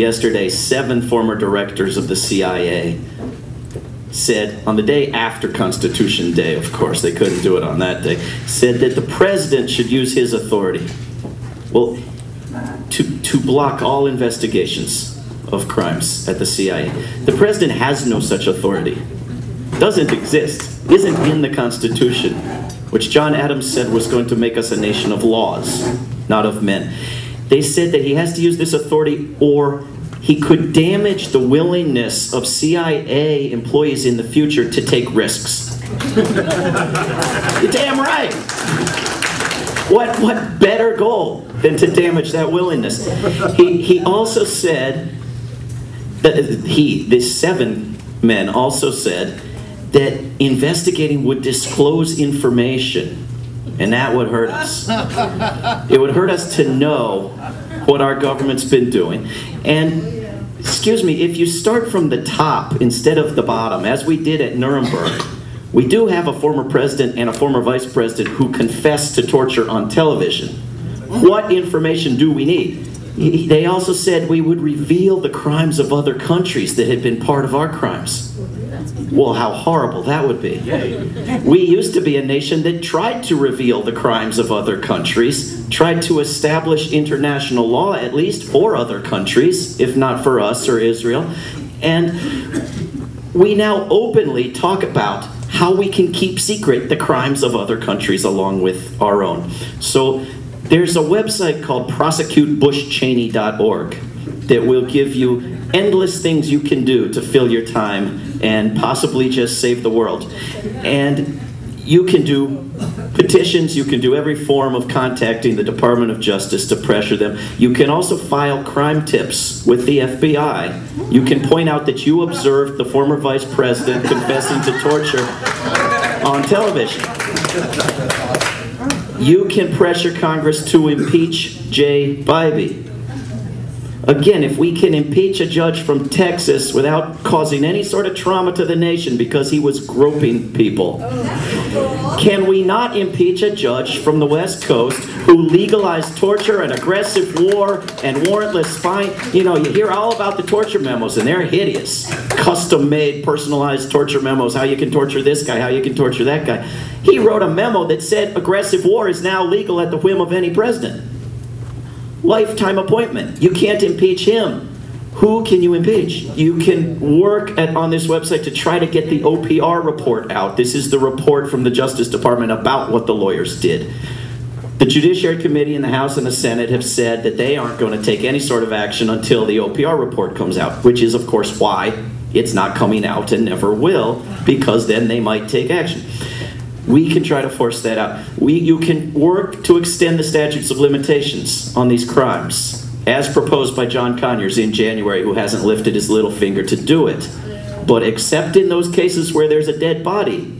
yesterday 7 former directors of the CIA said, on the day after Constitution Day, of course, they couldn't do it on that day, said that the president should use his authority, well, to block all investigations of crimes at the CIA. The president has no such authority. Doesn't exist. Isn't in the Constitution, which John Adams said was going to make us a nation of laws, not of men. They said that he has to use this authority or he could damage the willingness of CIA employees in the future to take risks. You're damn right. What better goal than to damage that willingness? He also said that these 7 men also said that investigating would disclose information, and that would hurt us. It would hurt us to know what our government's been doing. And, excuse me, if you start from the top instead of the bottom, as we did at Nuremberg, we do have a former president and a former vice president who confessed to torture on television. What information do we need? They also said we would reveal the crimes of other countries that had been part of our crimes. Well, how horrible that would be. We used to be a nation that tried to reveal the crimes of other countries, tried to establish international law, at least for other countries, if not for us or Israel. And we now openly talk about how we can keep secret the crimes of other countries along with our own. So there's a website called prosecutebushcheney.org that will give you endless things you can do to fill your time and possibly just save the world. And you can do petitions, you can do every form of contacting the Department of Justice to pressure them. You can also file crime tips with the FBI. You can point out that you observed the former vice president confessing to torture on television. You can pressure Congress to impeach Jay Bybee. Again, if we can impeach a judge from Texas without causing any sort of trauma to the nation because he was groping people, can we not impeach a judge from the West Coast who legalized torture and aggressive war and warrantless spying? You know, you hear all about the torture memos, and they're hideous. Custom-made, personalized torture memos, how you can torture this guy, how you can torture that guy. He wrote a memo that said aggressive war is now legal at the whim of any president. Lifetime appointment. You can't impeach him. Who can you impeach? You can work on this website to try to get the OPR report out. This is the report from the Justice Department about what the lawyers did. The Judiciary Committee in the House and the Senate have said that they aren't going to take any sort of action until the OPR report comes out, which is, of course, why it's not coming out and never will, because then they might take action. We can try to force that out. You can work to extend the statutes of limitations on these crimes, as proposed by John Conyers in January, who hasn't lifted his little finger to do it. But except in those cases where there's a dead body,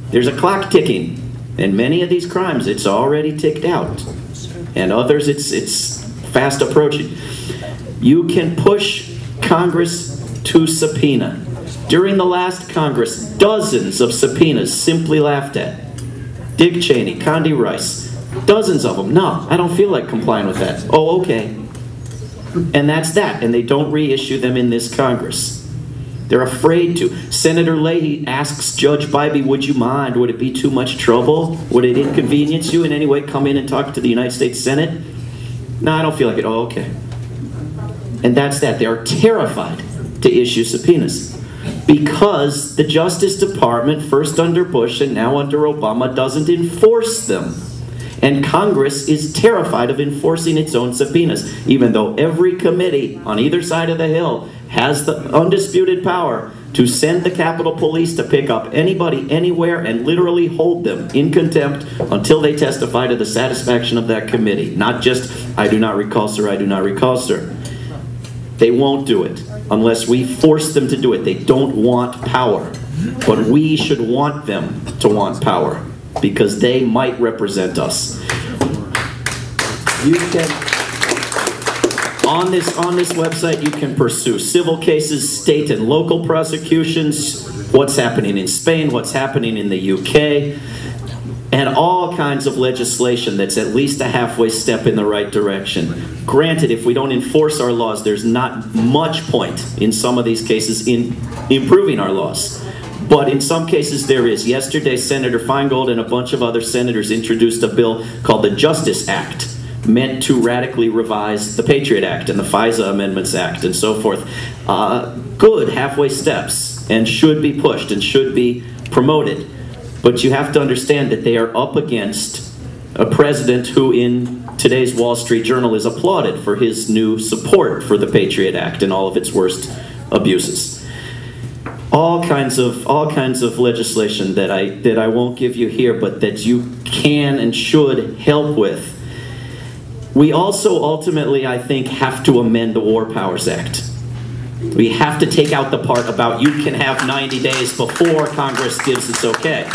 there's a clock ticking. And many of these crimes, it's already ticked out. And others, it's fast approaching. You can push Congress to subpoena. During the last Congress, dozens of subpoenas simply laughed at. Dick Cheney, Condi Rice, dozens of them. No, I don't feel like complying with that. Oh, okay. And that's that, and they don't reissue them in this Congress. They're afraid to. Senator Leahy asks Judge Bybee, would you mind? Would it be too much trouble? Would it inconvenience you in any way? Come in and talk to the United States Senate? No, I don't feel like it. Oh, okay. And that's that. They are terrified to issue subpoenas, because the Justice Department, first under Bush and now under Obama, doesn't enforce them. And Congress is terrified of enforcing its own subpoenas, even though every committee on either side of the Hill has the undisputed power to send the Capitol Police to pick up anybody, anywhere, and literally hold them in contempt until they testify to the satisfaction of that committee. Not just, I do not recall, sir, I do not recall, sir. They won't do it unless we force them to do it. They don't want power, but we should want them to want power, because they might represent us. You can, on this website, you can pursue civil cases, state and local prosecutions, what's happening in Spain, what's happening in the UK. and all kinds of legislation that's at least a halfway step in the right direction. Granted, if we don't enforce our laws, there's not much point in some of these cases in improving our laws. But in some cases there is. Yesterday, Senator Feingold and a bunch of other senators introduced a bill called the Justice Act, meant to radically revise the Patriot Act and the FISA Amendments Act and so forth. Good halfway steps, and should be pushed and should be promoted. But you have to understand that they are up against a president who in today's Wall Street Journal is applauded for his new support for the Patriot Act and all of its worst abuses. All kinds of legislation that I won't give you here, but that you can and should help with. We also ultimately, I think, have to amend the War Powers Act. We have to take out the part about you can have 90 days before Congress gives its okay.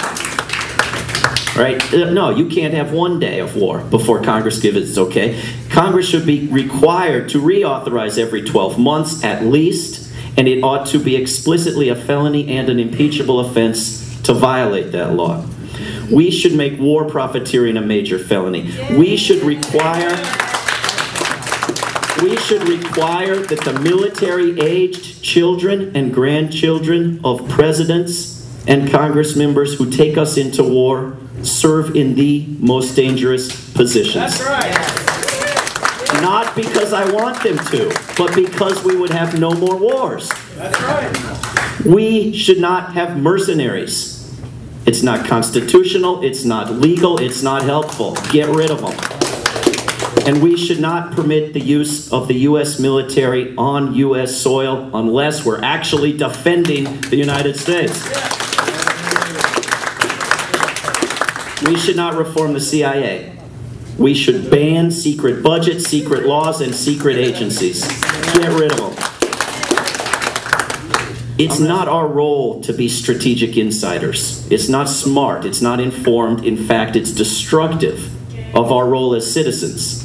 Right? No, you can't have 1 day of war before Congress gives its okay. Congress should be required to reauthorize every 12 months at least, and it ought to be explicitly a felony and an impeachable offense to violate that law. We should make war profiteering a major felony. We should require that the military-aged children and grandchildren of presidents and Congress members who take us into war serve in the most dangerous positions. That's right. Not because I want them to, but because we would have no more wars. That's right. We should not have mercenaries. It's not constitutional, it's not legal, it's not helpful. Get rid of them. And we should not permit the use of the U.S. military on U.S. soil unless we're actually defending the United States. We should not reform the CIA. We should ban secret budgets, secret laws, and secret agencies. Get rid of them. It's not our role to be strategic insiders. It's not smart. It's not informed. In fact, it's destructive of our role as citizens.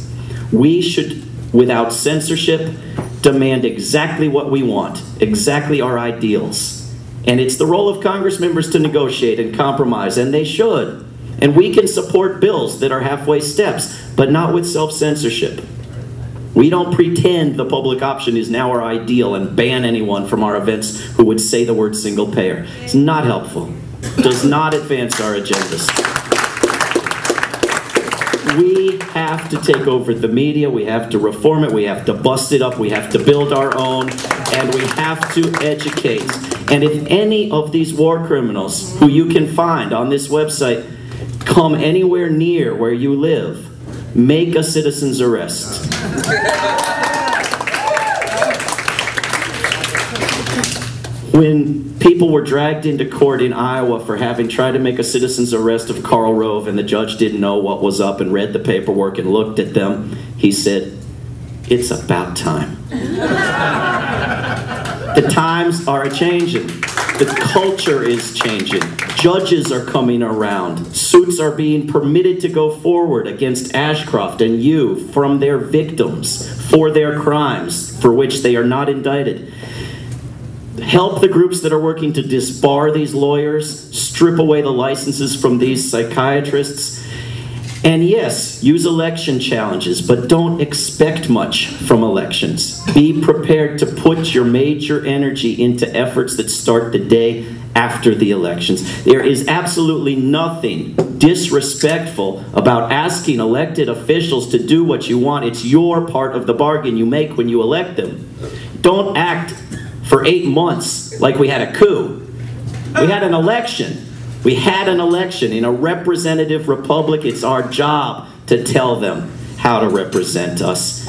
We should, without censorship, demand exactly what we want, exactly our ideals. And it's the role of Congress members to negotiate and compromise, and they should. And we can support bills that are halfway steps, but not with self-censorship. We don't pretend the public option is now our ideal and ban anyone from our events who would say the word single payer. It's not helpful. It does not advance our agendas. We have to take over the media, we have to reform it, we have to bust it up, we have to build our own, and we have to educate. And if any of these war criminals who you can find on this website come anywhere near where you live, make a citizen's arrest. When people were dragged into court in Iowa for having tried to make a citizen's arrest of Karl Rove and the judge didn't know what was up and read the paperwork and looked at them, he said, "It's about time." The times are a-changing. The culture is changing. Judges are coming around. Suits are being permitted to go forward against Ashcroft and you from their victims for their crimes for which they are not indicted. Help the groups that are working to disbar these lawyers, strip away the licenses from these psychiatrists, and yes, use election challenges, but don't expect much from elections. Be prepared to put your major energy into efforts that start the day after the elections. There is absolutely nothing disrespectful about asking elected officials to do what you want. It's your part of the bargain you make when you elect them. Don't act for 8 months like we had a coup. We had an election. We had an election in a representative republic. It's our job to tell them how to represent us.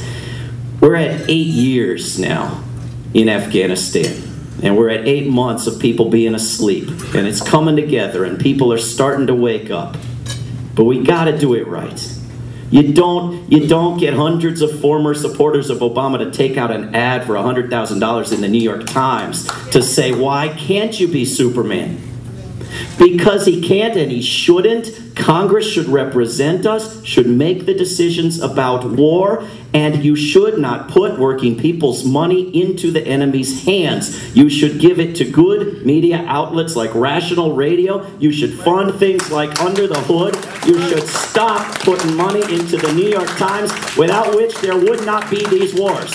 We're at 8 years now in Afghanistan, and we're at 8 months of people being asleep, and it's coming together, and people are starting to wake up. But we got to do it right. You don't get hundreds of former supporters of Obama to take out an ad for $100,000 in the New York Times to say, "Why can't you be Superman?" Because he can't and he shouldn't, Congress should represent us, should make the decisions about war, and you should not put working people's money into the enemy's hands. You should give it to good media outlets like Rational Radio. You should fund things like Under the Hood. You should stop putting money into the New York Times, without which there would not be these wars.